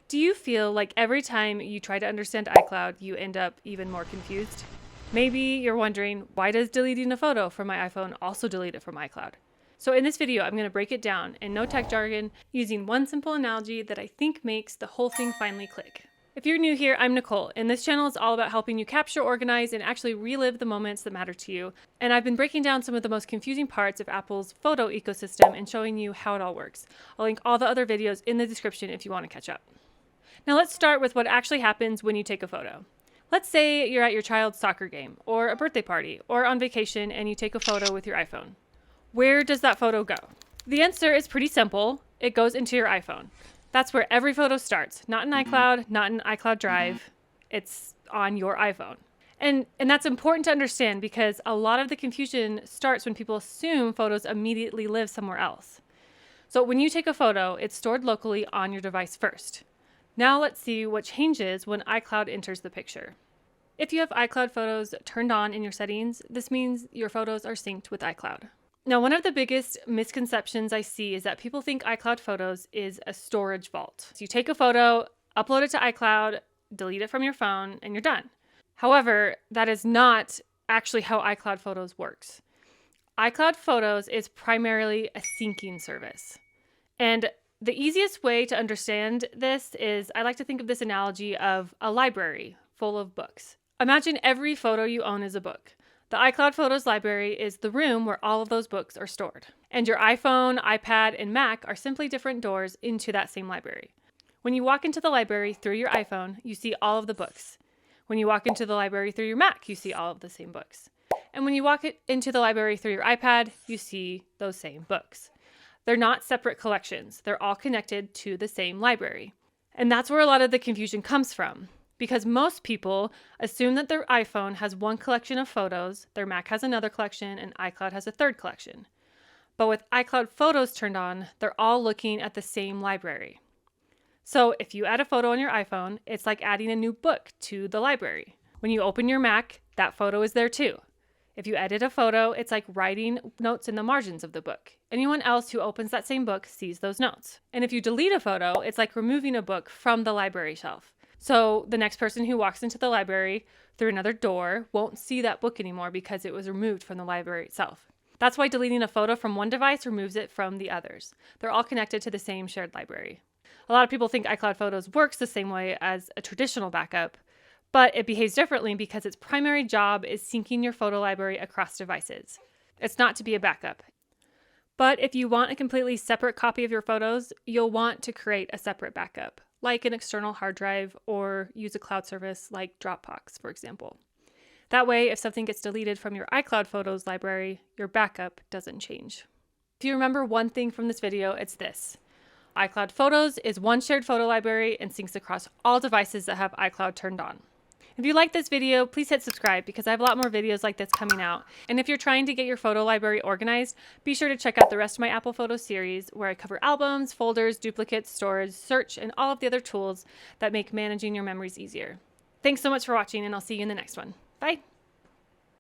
Do you feel like every time you try to understand iCloud, you end up even more confused? Maybe you're wondering, why does deleting a photo from my iPhone also delete it from iCloud? So in this video, I'm going to break it down in no tech jargon using one simple analogy that I think makes the whole thing finally click. If you're new here, I'm Nicole, and this channel is all about helping you capture, organize, and actually relive the moments that matter to you. And I've been breaking down some of the most confusing parts of Apple's photo ecosystem and showing you how it all works. I'll link all the other videos in the description if you want to catch up. Now let's start with what actually happens when you take a photo. Let's say you're at your child's soccer game, or a birthday party, or on vacation, and you take a photo with your iPhone. Where does that photo go? The answer is pretty simple. It goes into your iPhone. That's where every photo starts. Not in iCloud, not in iCloud Drive. It's on your iPhone. And that's important to understand because a lot of the confusion starts when people assume photos immediately live somewhere else. So when you take a photo, it's stored locally on your device first. Now let's see what changes when iCloud enters the picture. If you have iCloud photos turned on in your settings, this means your photos are synced with iCloud. Now, one of the biggest misconceptions I see is that people think iCloud Photos is a storage vault. So you take a photo, upload it to iCloud, delete it from your phone, and you're done. However, that is not actually how iCloud Photos works. iCloud Photos is primarily a syncing service. And the easiest way to understand this is I like to think of this analogy of a library full of books. Imagine every photo you own is a book. The iCloud Photos library is the room where all of those books are stored. And your iPhone, iPad, and Mac are simply different doors into that same library. When you walk into the library through your iPhone, you see all of the books. When you walk into the library through your Mac, you see all of the same books. And when you walk into the library through your iPad, you see those same books. They're not separate collections. They're all connected to the same library. And that's where a lot of the confusion comes from. Because most people assume that their iPhone has one collection of photos, their Mac has another collection, and iCloud has a third collection. But with iCloud Photos turned on, they're all looking at the same library. So if you add a photo on your iPhone, it's like adding a new book to the library. When you open your Mac, that photo is there too. If you edit a photo, it's like writing notes in the margins of the book. Anyone else who opens that same book sees those notes. And if you delete a photo, it's like removing a book from the library shelf. So the next person who walks into the library through another door won't see that book anymore because it was removed from the library itself. That's why deleting a photo from one device removes it from the others. They're all connected to the same shared library. A lot of people think iCloud Photos works the same way as a traditional backup, but it behaves differently because its primary job is syncing your photo library across devices. It's not to be a backup. But if you want a completely separate copy of your photos, you'll want to create a separate backup, like an external hard drive or use a cloud service like Dropbox, for example. That way, if something gets deleted from your iCloud Photos library, your backup doesn't change. If you remember one thing from this video, it's this. iCloud Photos is one shared photo library and syncs across all devices that have iCloud turned on. If you like this video, please hit subscribe because I have a lot more videos like this coming out. And if you're trying to get your photo library organized, be sure to check out the rest of my Apple Photos series where I cover albums, folders, duplicates, storage, search, and all of the other tools that make managing your memories easier. Thanks so much for watching, and I'll see you in the next one. Bye.